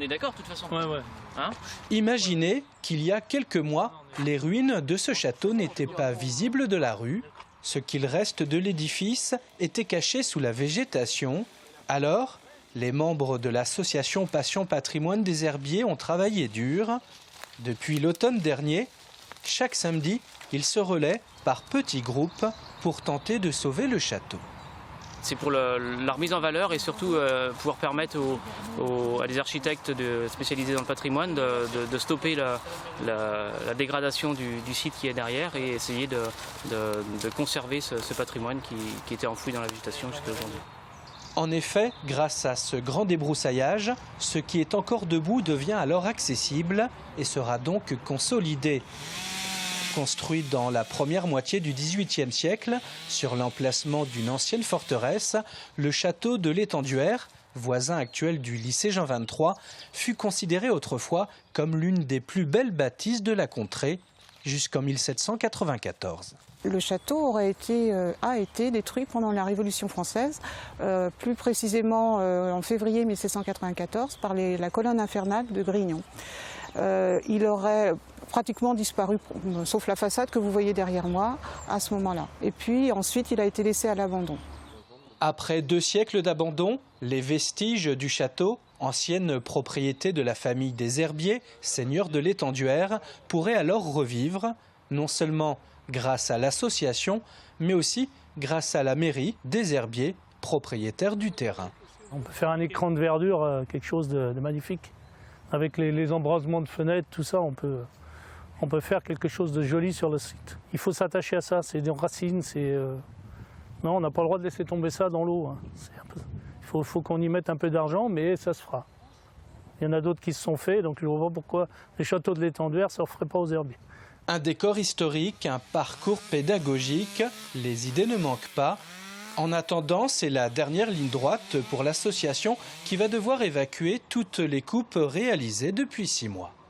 On est d'accord de toute façon. Ouais. Hein? Imaginez qu'il y a quelques mois, les ruines de ce château n'étaient pas visibles de la rue. Ce qu'il reste de l'édifice était caché sous la végétation. Alors, les membres de l'association Passion Patrimoine des Herbiers ont travaillé dur. Depuis l'automne dernier, chaque samedi, ils se relaient par petits groupes pour tenter de sauver le château. C'est pour la remise en valeur et surtout pouvoir permettre à des architectes spécialisés dans le patrimoine de stopper la dégradation du site qui est derrière et essayer de conserver ce patrimoine qui était enfoui dans la végétation jusqu'à aujourd'hui. En effet, grâce à ce grand débroussaillage, ce qui est encore debout devient alors accessible et sera donc consolidé. Construit dans la première moitié du XVIIIe siècle, sur l'emplacement d'une ancienne forteresse, le château de l'Étenduère, voisin actuel du lycée Jean XXIII, fut considéré autrefois comme l'une des plus belles bâtisses de la contrée, jusqu'en 1794. Le château a été détruit pendant la Révolution française, plus précisément en février 1794 par la colonne infernale de Grignon. Il aurait pratiquement disparu, sauf la façade que vous voyez derrière moi, à ce moment-là. Et puis ensuite, il a été laissé à l'abandon. Après 2 siècles d'abandon, les vestiges du château, ancienne propriété de la famille des Herbiers, seigneurs de l'Étenduère, pourraient alors revivre, non seulement grâce à l'association, mais aussi grâce à la mairie des Herbiers, propriétaires du terrain. On peut faire un écran de verdure, quelque chose de magnifique. Avec les embrasements de fenêtres, tout ça, on peut faire quelque chose de joli sur le site. Il faut s'attacher à ça, c'est des racines, non, on n'a pas le droit de laisser tomber ça dans l'eau. Il faut qu'on y mette un peu d'argent, mais ça se fera. Il y en a d'autres qui se sont faits, donc je ne vois pas pourquoi les châteaux de l'Étenduère ne se referaient pas aux herbiers. Un décor historique, un parcours pédagogique, les idées ne manquent pas. En attendant, c'est la dernière ligne droite pour l'association qui va devoir évacuer toutes les coupes réalisées depuis 6 mois.